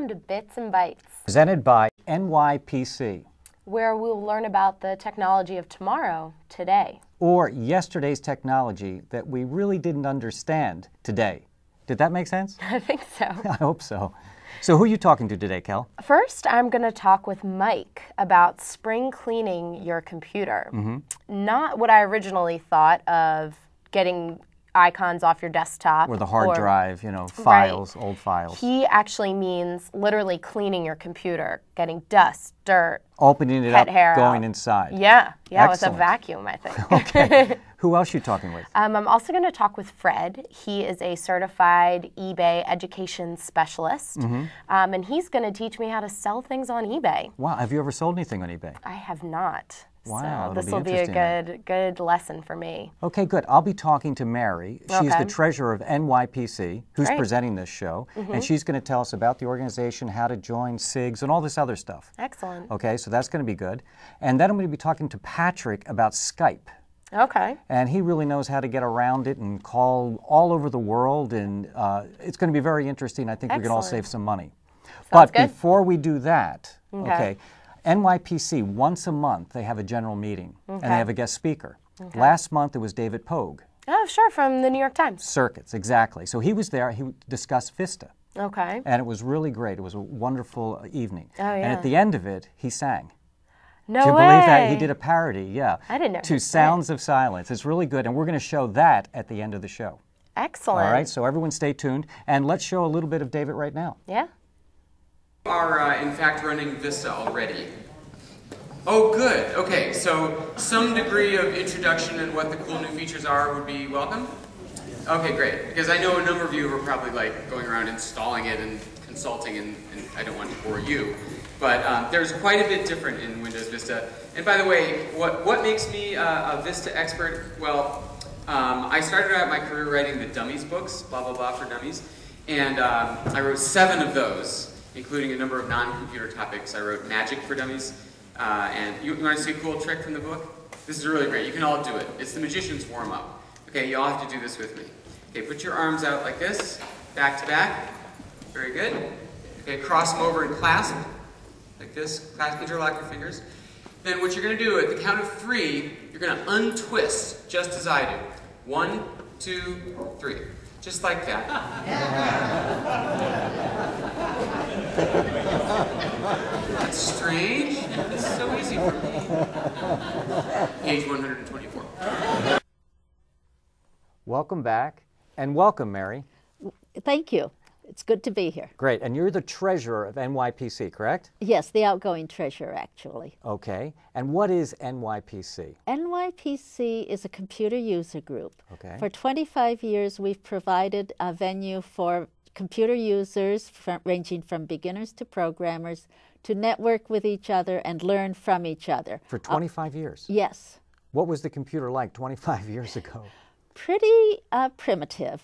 welcome to Bits and Bytes, presented by NYPC, where we'll learn about the technology of tomorrow, today. Or yesterday's technology that we really didn't understand today. Did that make sense? I think so. I hope so. So who are you talking to today, Kel? First, I'm going to talk with Mike about spring cleaning your computer. Not what I originally thought of getting icons off your desktop. Or the hard drive, files, old files. He actually means literally cleaning your computer, getting dust, dirt, opening it pet up, hair going out. inside. Yeah, with a Excellent. vacuum, I think. Okay. Who else are you talking with? I'm also going to talk with Fred. He is a certified eBay education specialist, and he's going to teach me how to sell things on eBay. Wow, have you ever sold anything on eBay? I have not. Wow, so this will be a good lesson for me. Okay, good. I'll be talking to Mary. She's the treasurer of NYPC, who's Great. presenting this show, and she's going to tell us about the organization, how to join SIGs, and all this other stuff. Excellent. Okay, so that's going to be good. And then I'm going to be talking to Patrick about Skype. Okay. And he really knows how to get around it and call all over the world, and it's going to be very interesting. I think we can all save some money. Sounds But good. before we do that, okay, NYPC, once a month, they have a general meeting, and they have a guest speaker. Last month, it was David Pogue. Oh, sure, from the New York Times. Circuits, exactly. So he was there. He discussed Vista. Okay. And it was really great. It was a wonderful evening. Oh, yeah. And at the end of it, he sang. No Do you way. believe that? He did a parody, yeah. I didn't know. To Sounds of Silence. It's really good, and we're going to show that at the end of the show. Excellent. All right, so everyone stay tuned, and let's show a little bit of David right now. Yeah. We are, in fact, running Vista already. Oh, good. Okay, so some degree of introduction and what the cool new features are would be welcome? Okay, great. Because I know a number of you are probably like going around installing it and consulting, and I don't want to bore you. But there's quite a bit different in Windows Vista. And by the way, what makes me a Vista expert? Well, I started out my career writing the Dummies books, blah, blah, blah for Dummies. And I wrote 7 of those, including a number of non-computer topics. I wrote Magic for Dummies. And you want to see a cool trick from the book? This is really great. You can all do it. It's the magician's warm-up. Okay, you all have to do this with me. Okay, put your arms out like this, back to back. Very good. Okay, cross them over and clasp. Like this, interlock your fingers. Then what you're going to do, at the count of 3, you're going to untwist, just as I do. 1, 2, 3. Just like that. That's strange. This is so easy for me. Page 124. Welcome back, and welcome, Mary. Thank you. It's good to be here. Great, and you're the treasurer of NYPC, correct? Yes, the outgoing treasurer, actually. Okay, and what is NYPC? NYPC is a computer user group. Okay. For 25 years, we've provided a venue for computer users ranging from beginners to programmers to network with each other and learn from each other. For 25 years? Yes. What was the computer like 25 years ago? Pretty primitive.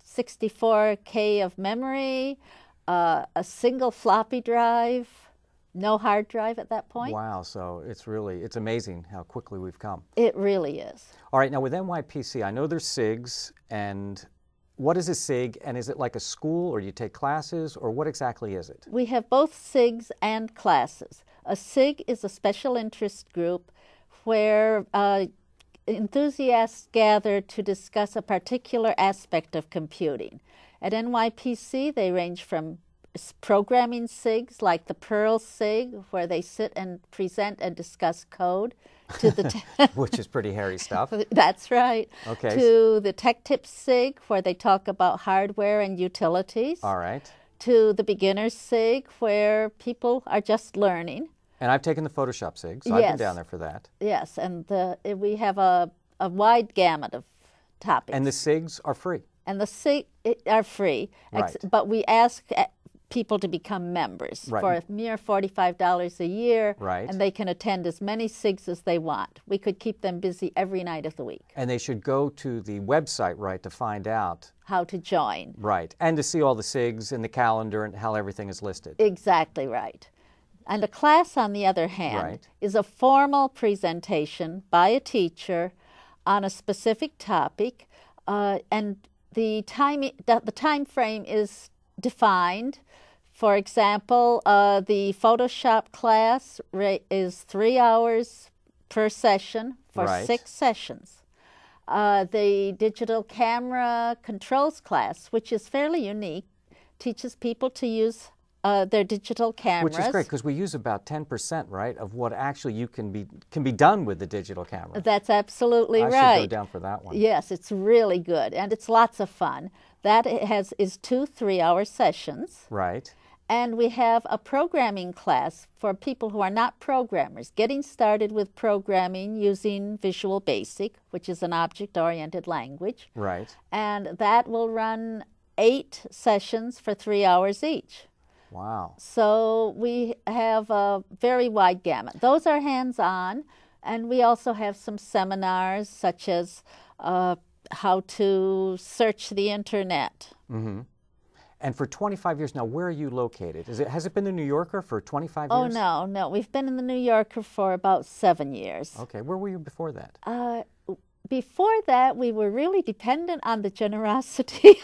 64K of memory, a single floppy drive, no hard drive at that point. Wow, so it's amazing how quickly we've come. It really is. All right, now with NYPC, I know there's SIGs, and what is a SIG, and is it like a school, or you take classes, or what exactly is it? We have both SIGs and classes. A SIG is a special interest group where enthusiasts gather to discuss a particular aspect of computing. At NYPC, they range from programming SIGs like the Perl SIG, where they sit and present and discuss code, to the which is pretty hairy stuff. That's right. Okay. To the Tech Tips SIG, where they talk about hardware and utilities. All right. To the Beginner's SIG, where people are just learning. And I've taken the Photoshop SIG, so Yes. I've been down there for that. Yes, and we have a wide gamut of topics. And the SIGs are free. And the SIG are free, Right. but we ask people to become members Right. for a mere $45 a year, Right. and they can attend as many SIGs as they want. We could keep them busy every night of the week. And they should go to the website, right, to find out. How to join. Right, and to see all the SIGs and the calendar and how everything is listed. Exactly right. And a class, on the other hand, Right. is a formal presentation by a teacher on a specific topic, and the time frame is defined For example, the Photoshop class is 3 hours per session for 6 sessions. The digital camera controls class, which is fairly unique, teaches people to use their digital cameras. Which is great, because we use about 10%, right, of what actually can be done with the digital camera. That's absolutely right. I should go down for that one. Yes, it's really good, and it's lots of fun. That is 2 3-hour sessions. Right. And we have a programming class for people who are not programmers, getting started with programming using Visual Basic, which is an object-oriented language. Right. And that will run 8 sessions for 3 hours each. Wow. So we have a very wide gamut. Those are hands-on, and we also have some seminars such as how to search the internet. Mm-hmm. And for 25 years now, where are you located? Has it been the New Yorker for 25 years? Oh, no. We've been in the New Yorker for about 7 years. Okay. Where were you before that? Before that, we were really dependent on the generosity.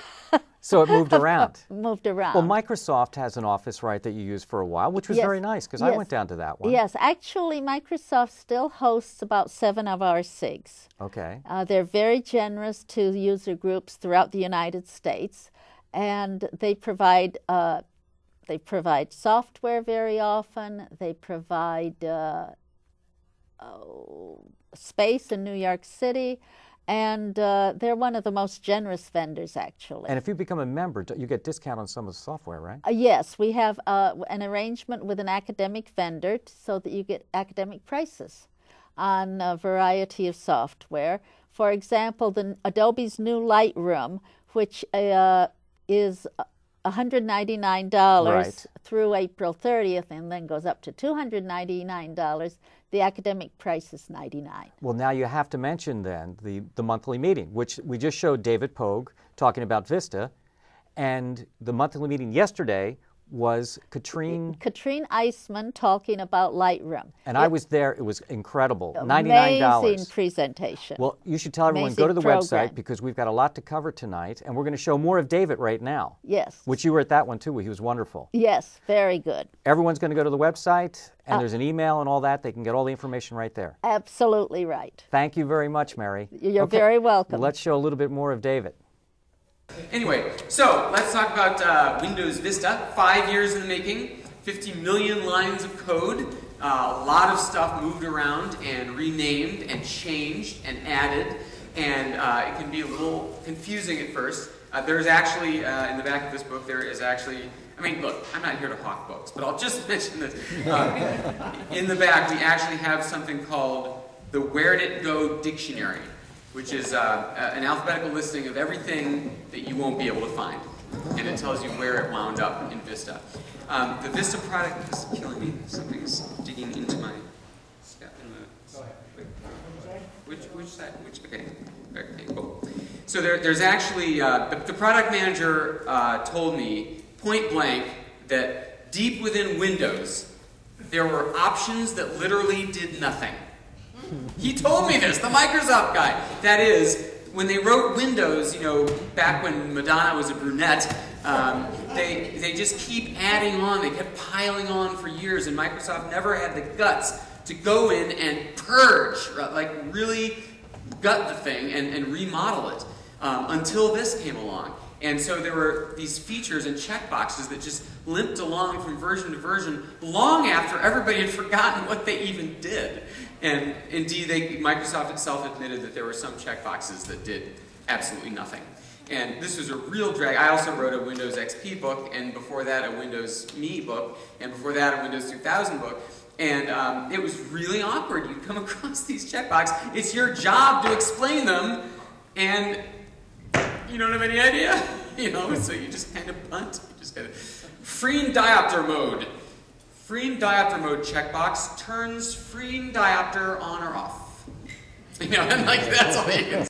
So it moved around. Moved around. Well, Microsoft has an office, right, that you used for a while, which was very nice, because I went down to that one. Yes. Actually, Microsoft still hosts about 7 of our SIGs. Okay. They're very generous to user groups throughout the United States. And they provide software very often. They provide space in New York City, and they're one of the most generous vendors, actually. And if you become a member, you get discount on some of the software, right? Yes, we have an arrangement with an academic vendor so that you get academic prices on a variety of software. For example, Adobe's new Lightroom, which is $199 through April 30th, and then goes up to $299. The academic price is $99. Well, now you have to mention then the monthly meeting, which we just showed David Pogue talking about Vista, and the monthly meeting yesterday was Katrine Eisman talking about Lightroom. And I was there. It was incredible. $99. Amazing presentation. Well, you should tell everyone, go to the website, because we've got a lot to cover tonight, and we're going to show more of David right now. Yes. Which you were at that one, too. He was wonderful. Yes, very good. Everyone's going to go to the website, and there's an email and all that. They can get all the information right there. Absolutely right. Thank you very much, Mary. You're very welcome. Well, let's show a little bit more of David. Anyway, so let's talk about Windows Vista. 5 years in the making, 50 million lines of code, a lot of stuff moved around and renamed and changed and added, and it can be a little confusing at first. There's actually, in the back of this book, there is actually, I mean, look, I'm not here to hawk books, but I'll just mention this. In the back, we actually have something called the Where'd It Go Dictionary, which is an alphabetical listing of everything that you won't be able to find. And it tells you where it wound up in Vista. The Vista product is killing me. Something's digging into my step in the... Which side? Okay, cool. So there's actually... the product manager told me, point blank, that deep within Windows, there were options that literally did nothing. He told me this, the Microsoft guy. That is, when they wrote Windows, you know, back when Madonna was a brunette, they just keep adding on. They kept piling on for years, and Microsoft never had the guts to go in and purge, like really gut the thing and remodel it until this came along. And so there were these features and checkboxes that just limped along from version to version long after everybody had forgotten what they even did. And indeed, Microsoft itself admitted that there were some checkboxes that did absolutely nothing. And this was a real drag. I also wrote a Windows XP book, and before that a Windows Me book, and before that a Windows 2000 book. And it was really awkward. You'd come across these checkboxes. It's your job to explain them, and you don't have any idea. You know, so you just kind of punt. You just kind of... Freen diopter mode. Freen diopter mode checkbox turns freen diopter on or off. You know, and like that's all you can say.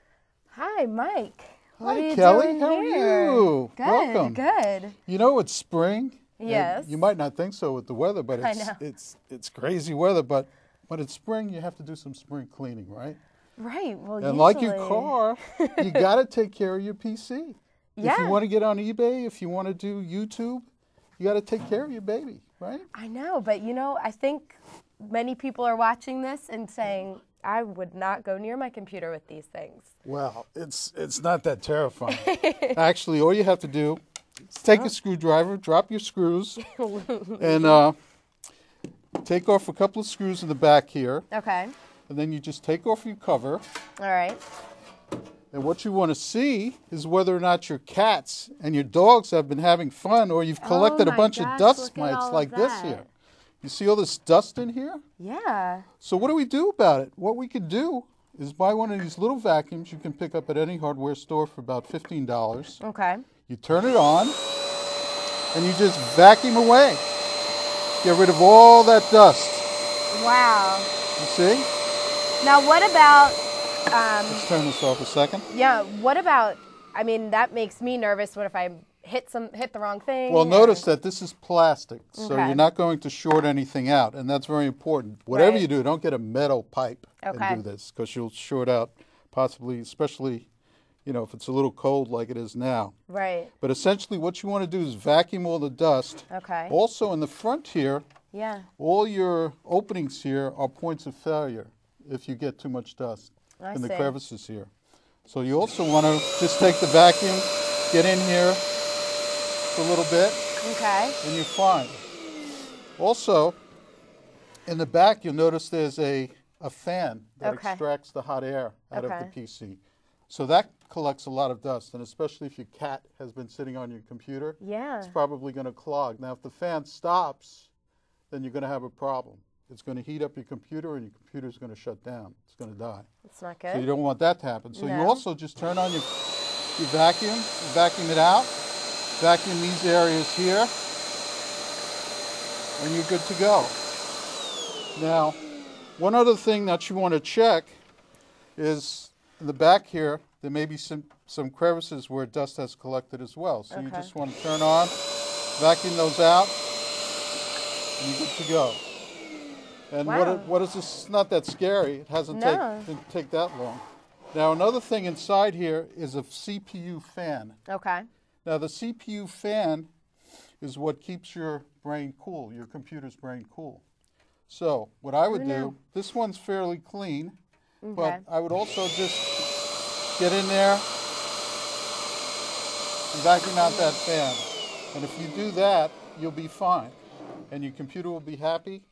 Hi, Mike. What are you Kelly. doing How here? are you? Good, Welcome. good. You know it's spring. Yes. You might not think so with the weather, but it's crazy weather. But when it's spring, you have to do some spring cleaning, right? Right. Well, and like your car, you got to take care of your PC. Yeah. If you want to get on eBay, if you want to do YouTube, you got to take care of your baby, right? I know, but you know, I think many people are watching this and saying, I would not go near my computer with these things. Well, it's not that terrifying. Actually, all you have to do is take a screwdriver, drop your screws, and take off a couple of screws in the back here. Okay. And then you just take off your cover. All right. And what you want to see is whether or not your cats and your dogs have been having fun, or you've collected a bunch of dust mites like this here. You see all this dust in here? Yeah. So what do we do about it? What we could do is buy one of these little vacuums you can pick up at any hardware store for about $15. Okay. You turn it on, and you just vacuum away. Get rid of all that dust. Wow. You see? Now what about... Let's turn this off a second. Yeah, what about, I mean, that makes me nervous. What if I hit the wrong thing? Well, notice that this is plastic, so Okay. you're not going to short anything out, and that's very important. Whatever Right. you do, don't get a metal pipe Okay. and do this, because you'll short out possibly, especially, you know, if it's a little cold like it is now. Right. But essentially what you want to do is vacuum all the dust. Okay. Also in the front here, Yeah. all your openings here are points of failure if you get too much dust I in the see. crevices here. So you also want to just take the vacuum, get in here for a little bit, Okay. and you're fine. Also, in the back, you'll notice there's a fan that Okay. extracts the hot air out of Okay. the PC. So that collects a lot of dust, and especially if your cat has been sitting on your computer, Yeah. it's probably going to clog. Now, if the fan stops, then you're going to have a problem. It's going to heat up your computer, and your computer's going to shut down. It's going to die. It's not So you good. don't want that to happen. So you No. also just turn on your vacuum, you vacuum it out, vacuum these areas here, and you're good to go. Now, one other thing that you want to check is in the back here, there may be some crevices where dust has collected as well. So you Okay. just want to turn on, vacuum those out, and you're good to go. And Wow. what is this? It's not that scary. It didn't take that long. Now, another thing inside here is a CPU fan. Okay. Now, the CPU fan is what keeps your brain cool, your computer's brain cool. So, what I would do, this one's fairly clean, but I would also just get in there and vacuum out that fan. And if you do that, you'll be fine. And your computer will be happy,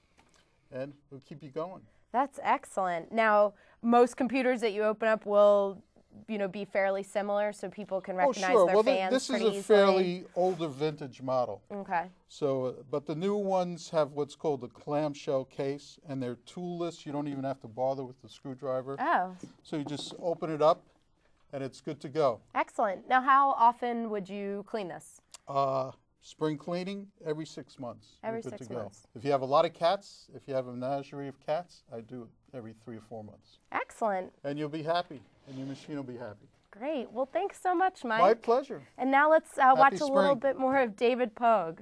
and it'll keep you going. That's excellent. Now, most computers that you open up will, be fairly similar, so people can recognize their well, fans this is pretty a easily. fairly older vintage model. Okay. So, but the new ones have what's called a clamshell case, and they're toolless. You don't even have to bother with the screwdriver. Oh, So you just open it up, and it's good to go. excellent. Now, how often would you clean this? Spring cleaning every 6 months. Every You're good 6 to go. months. If you have a lot of cats, if you have a menagerie of cats, I do it every 3 or 4 months. Excellent. And you'll be happy, and your machine will be happy. Great. Well, thanks so much, Mike. My pleasure. And now let's watch a little spring. bit more of David Pogue.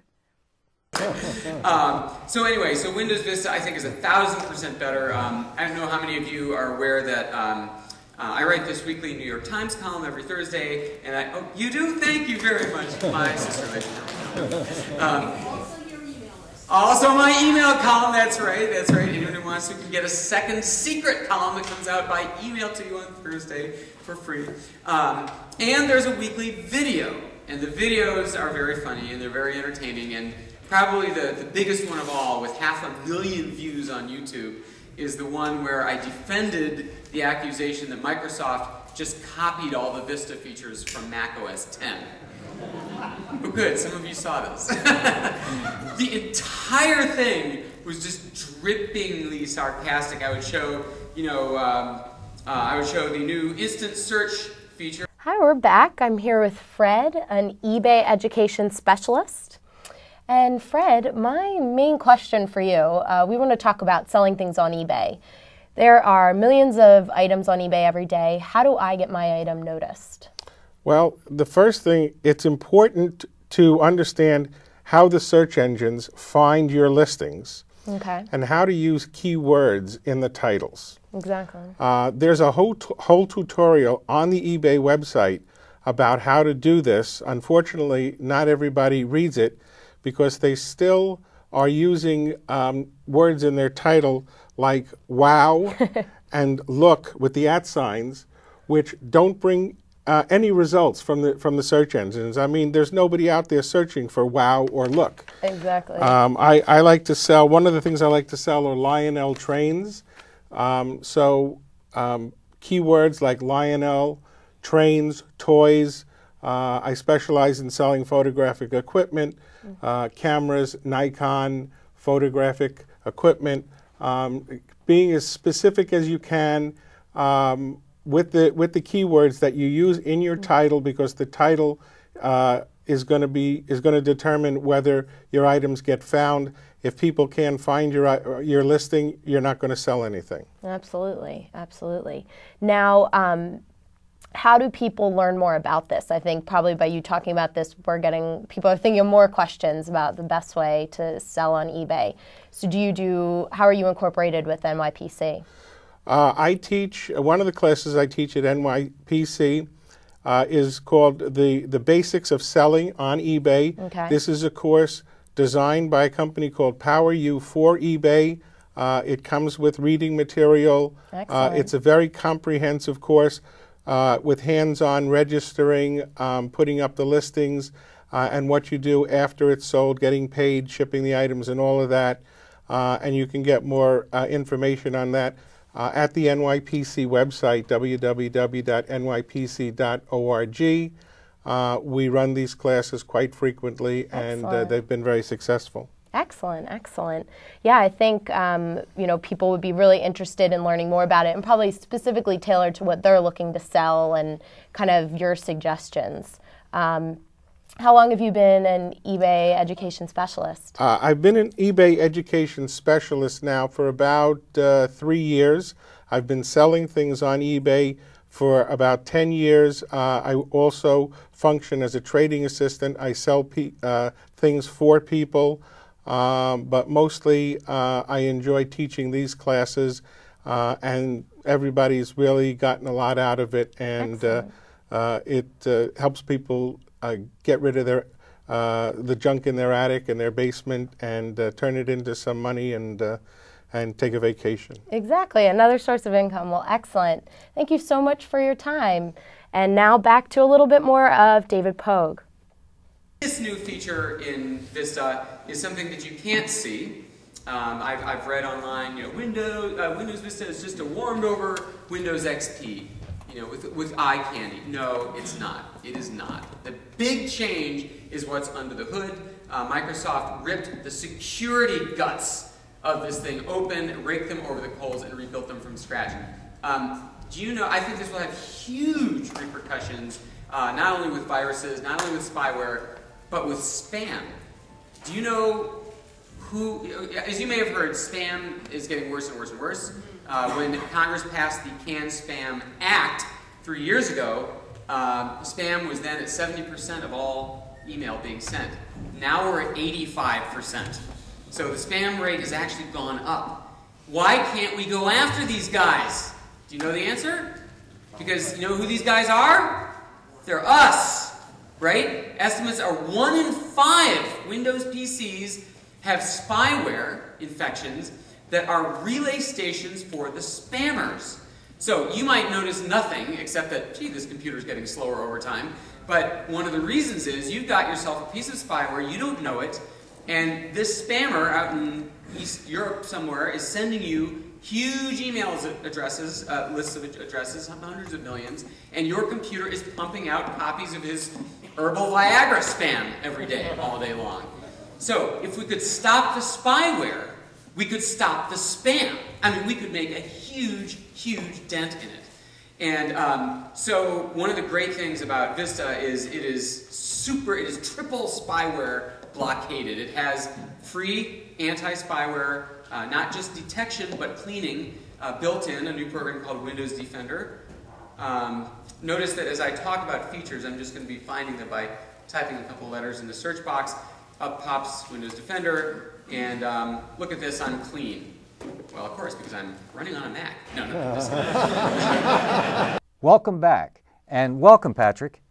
So anyway, so Windows Vista I think is 1,000% better. I don't know how many of you are aware that I write this weekly New York Times column every Thursday, and oh, you do? Thank you very much, my sister. Also my email column, that's right. Anyone who wants to can get a second secret column that comes out by email to you on Thursday for free. And there's a weekly video, and the videos are very funny and they're very entertaining, and probably the biggest one of all, with 500,000 views on YouTube, is the one where I defended the accusation that Microsoft just copied all the Vista features from Mac OS X. Oh good, some of you saw this. The entire thing was just drippingly sarcastic. I would show, the new instant search feature. Hi, we're back. I'm here with Fred, an eBay education specialist. And Fred, my main question for you, we want to talk about selling things on eBay. There are millions of items on eBay every day. How do I get my item noticed? Well, the first thing, it's important to understand how the search engines find your listings and how to use keywords in the titles. Exactly. There's a whole tutorial on the eBay website about how to do this. Unfortunately, not everybody reads it because they still are using words in their title like wow and look with the @ signs, which don't bring any results from the search engines. I mean, there's nobody out there searching for wow or look. Exactly. I like to sell, one of the things I like to sell are Lionel trains. Keywords like Lionel, trains, toys. I specialize in selling photographic equipment, cameras, Nikon, photographic equipment. Being as specific as you can with the keywords that you use in your title, because the title is going to determine whether your items get found. If people can't find your listing, you're not going to sell anything. Absolutely, absolutely. Now, how do people learn more about this? I think probably by you talking about this, people are thinking of more questions about the best way to sell on eBay. So how are you incorporated with NYPC? I teach, one of the classes I teach at NYPC is called the Basics of Selling on eBay. Okay. This is a course designed by a company called PowerU for eBay. It comes with reading material. It's a very comprehensive course with hands-on registering, putting up the listings, and what you do after it's sold, getting paid, shipping the items, and all of that. And you can get more information on that at the NYPC website, www.nypc.org. We run these classes quite frequently, and they've been very successful. Excellent, excellent. Yeah, I think people would be really interested in learning more about it, and probably specifically tailored to what they're looking to sell and kind of your suggestions. How long have you been an eBay education specialist? I've been an eBay education specialist now for about 3 years. I've been selling things on eBay for about 10 years. I also function as a trading assistant. I sell things for people, but mostly I enjoy teaching these classes, and everybody's really gotten a lot out of it, and it helps people get rid of the junk in their attic and their basement, and turn it into some money and take a vacation. Exactly, another source of income. Well, excellent. Thank you so much for your time. And now back to a little bit more of David Pogue. This new feature in Vista is something that you can't see. I've read online, Windows Vista is just a warmed over Windows XP. With eye candy. No, it's not. It is not. The big change is what's under the hood. Microsoft ripped the security guts of this thing open, raked them over the coals, and rebuilt them from scratch. Do you know, I think this will have huge repercussions, not only with viruses, not only with spyware, but with spam. Do you know as you may have heard, spam is getting worse and worse and worse. When Congress passed the Can Spam Act 3 years ago, spam was then at 70% of all email being sent. Now we're at 85%. So the spam rate has actually gone up. Why can't we go after these guys? Do you know the answer? Because you know who these guys are? They're us, right? Estimates are 1 in 5 Windows PCs have spyware infections that are relay stations for the spammers. So you might notice nothing except that, gee, this computer's getting slower over time. But one of the reasons is you've got yourself a piece of spyware, you don't know it, and this spammer out in East Europe somewhere is sending you huge email addresses, lists of addresses, hundreds of millions, and your computer is pumping out copies of his herbal Viagra spam every day, all day long. So if we could stop the spyware, we could stop the spam. I mean, we could make a huge, huge dent in it. And so one of the great things about Vista is it is triple spyware blockaded. It has free anti-spyware, not just detection, but cleaning built in, a new program called Windows Defender. Notice that as I talk about features, I'm just going to be finding them by typing a couple letters in the search box. Up pops Windows Defender, and look at this, I'm clean. Well, of course, because I'm running on a Mac. No. Welcome back, and welcome, Patrick.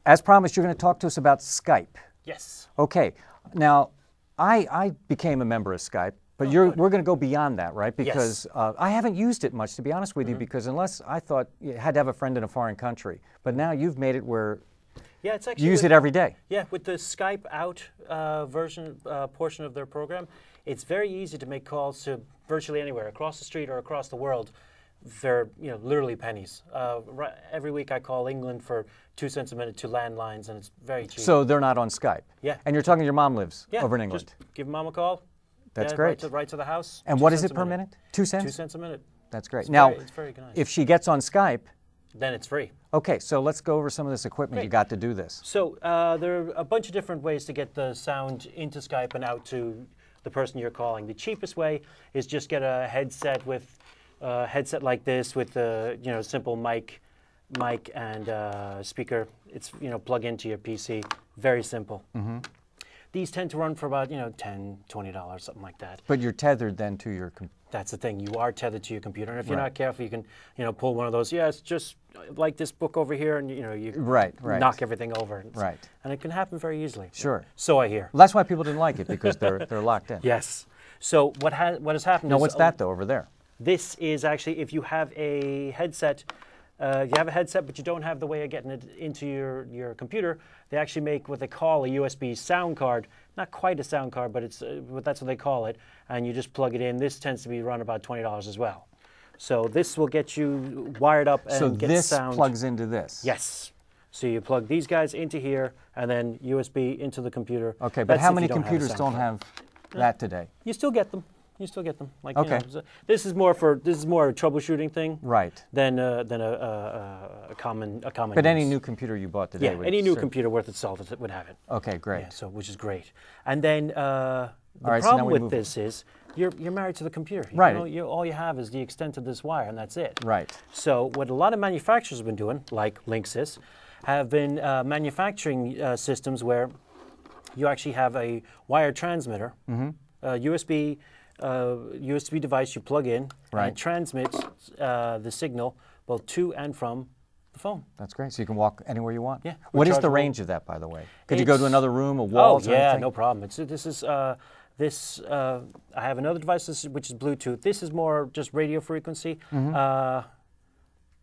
As promised, you're going to talk to us about Skype. Yes. Okay. Now, I became a member of Skype, but we're going to go beyond that, right? Because I haven't used it much, to be honest with you, because unless I thought you had to have a friend in a foreign country. But now you've made it where it's actually you use it every day. Yeah, with the Skype out portion of their program, it's very easy to make calls to virtually anywhere, across the street or across the world. They're literally pennies. Every week I call England for 2 cents a minute to landlines, and it's very cheap. So they're not on Skype? Yeah. And you're talking your mom lives over in England? Just give mom a call. That's great. Right to the house. And what is it per minute? 2 cents? 2 cents a minute. That's great. It's now, it's very nice. if she gets on Skype, then it's free. Okay, so let's go over some of this equipment you got to do this. So there are a bunch of different ways to get the sound into Skype and out to the person you're calling. The cheapest way is just get a headset with headset like this with a simple mic and speaker. It's plug into your PC. Very simple. These tend to run for about $10, $20, something like that. But you're tethered then to your computer. That's the thing. You are tethered to your computer, and if you're not careful, you can pull one of those. Yeah, it's just like this book over here, and you knock everything over. And it can happen very easily. Sure. So I hear. Well, that's why people didn't like it, because they're locked in. Yes. So what has happened? Now, is, what's that though over there? This is actually if you have a headset. You have a headset, but you don't have the way of getting it into your computer. They actually make what they call a USB sound card. Not quite a sound card, but that's what they call it. And you just plug it in. This tends to be run about $20 as well. So this will get you wired up and get sound. So this plugs into this? Yes. So you plug these guys into here, and then USB into the computer. Okay, but how many computers don't have that today? You still get them. You still get them. Like, this is more a troubleshooting thing, right? Than a common. But any new computer you bought today, any new computer worth its salt would have it. Okay, great. Yeah, which is great. And then the problem with this is you're married to the computer. Right. All you have is the extent of this wire, and that's it. Right. So what a lot of manufacturers have been doing, like Linksys, have been manufacturing systems where you actually have a wire transmitter, USB device you plug in, and it transmits the signal both to and from the phone. That's great. So you can walk anywhere you want. Yeah. What is the range of that, by the way? Could you go to another room, a wall? Oh, yeah, no problem. I have another device which is Bluetooth. This is more just radio frequency.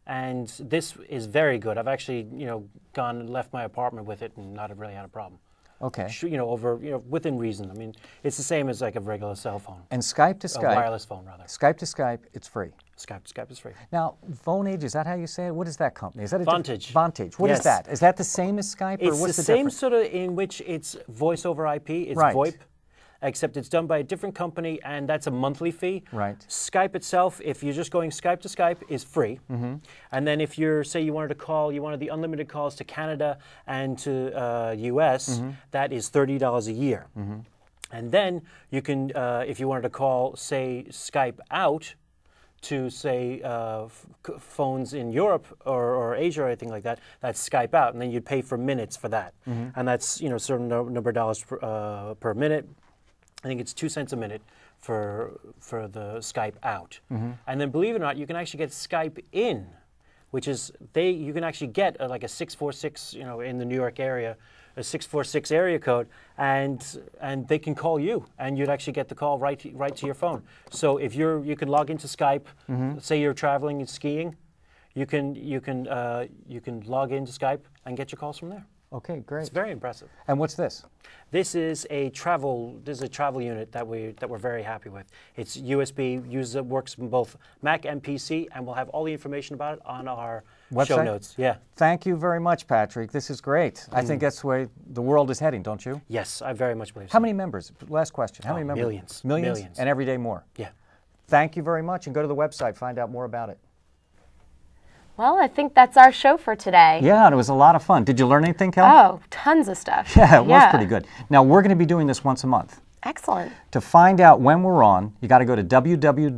And this is very good. I've actually, gone and left my apartment with it and not really had a problem. Okay. Within reason. I mean, it's the same as like a regular cell phone. And Skype to Skype. A wireless phone, rather. Skype to Skype, it's free. Skype to Skype is free. Now, Vonage, is that how you say it? What is that company? Is that Vontage. Vontage. What is that? Is that the same as Skype, or what's the difference? It's the same sort of in which it's voice over IP. It's VoIP. Except it's done by a different company, and that's a monthly fee. Right. Skype itself, if you're just going Skype to Skype, is free. And then if you wanted the unlimited calls to Canada and to US, that is $30 a year. And then you can, if you wanted to call, say, Skype out to, say, phones in Europe or Asia or anything like that, that's Skype out, and then you'd pay for minutes for that. And that's, a certain number of dollars per minute. I think it's 2 cents a minute for the Skype out. And then, believe it or not, you can actually get Skype in, which is you can actually get like a 646, in the New York area, a 646 area code, and they can call you, and you'd actually get the call right to your phone. So if you can log into Skype, say you're traveling and skiing, you can log into Skype and get your calls from there. Okay, great. It's very impressive. And what's this? This is a travel unit that we're very happy with. It's USB, works from both Mac and PC, and we'll have all the information about it on our website? Show notes. Yeah. Thank you very much, Patrick. This is great. I think that's the way the world is heading, don't you? Yes, I very much believe so. How many members? Last question. How many members? Millions. Millions? And every day more? Yeah. Thank you very much, and go to the website, find out more about it. Well, I think that's our show for today. Yeah, and it was a lot of fun. Did you learn anything, Kelly? Oh, tons of stuff. Yeah, it was pretty good. Now, we're going to be doing this once a month. Excellent. To find out when we're on, you got to go to www.nypc.org.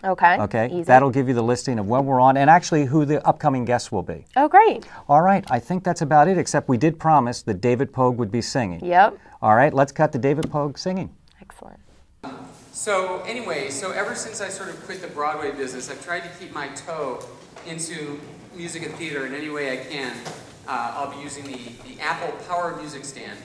Okay. Easy. That'll give you the listing of when we're on and actually who the upcoming guests will be. Oh, great. All right, I think that's about it, except we did promise that David Pogue would be singing. Yep. All right, let's cut to David Pogue singing. Excellent. So ever since I sort of quit the Broadway business, I've tried to keep my toe into music and theater in any way I can. I'll be using the Apple Power Music Stand.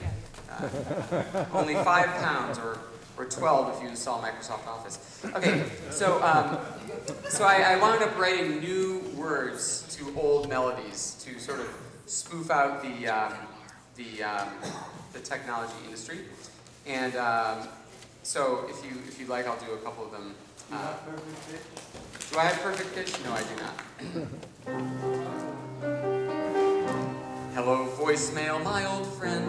Only 5 pounds, or 12 if you install Microsoft Office. Okay, so I wound up writing new words to old melodies to sort of spoof out the technology industry. And so if you'd like, I'll do a couple of them. Do I have perfect pitch? No, I do not. Hello, voicemail, my old friend.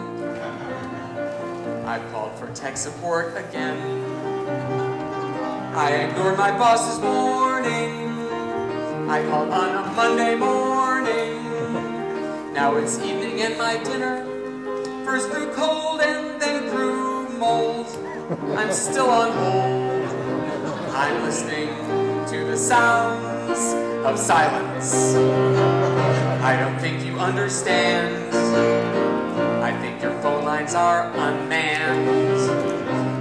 I've called for tech support again. I ignored my boss's warning. I called on a Monday morning. Now it's evening and my dinner first grew cold and then grew mold. I'm still on hold. I'm listening to the sounds of silence. I don't think you understand. I think your phone lines are unmanned.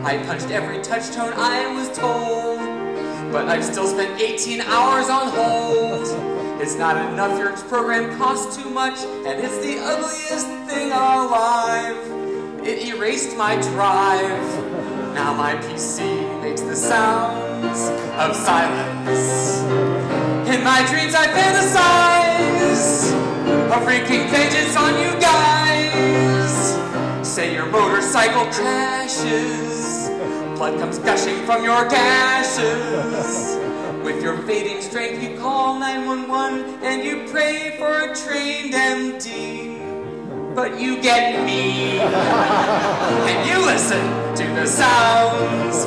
I punched every touch tone I was told, but I've still spent 18 hours on hold. It's not enough, your program costs too much, and it's the ugliest thing alive. It erased my drive. Now my PC makes the sounds of silence. In my dreams I fantasize of wreaking vengeance on you guys. Say your motorcycle crashes, blood comes gushing from your gashes. With your fading strength you call 911 and you pray for a trained MD. But you get me, and you listen to the sounds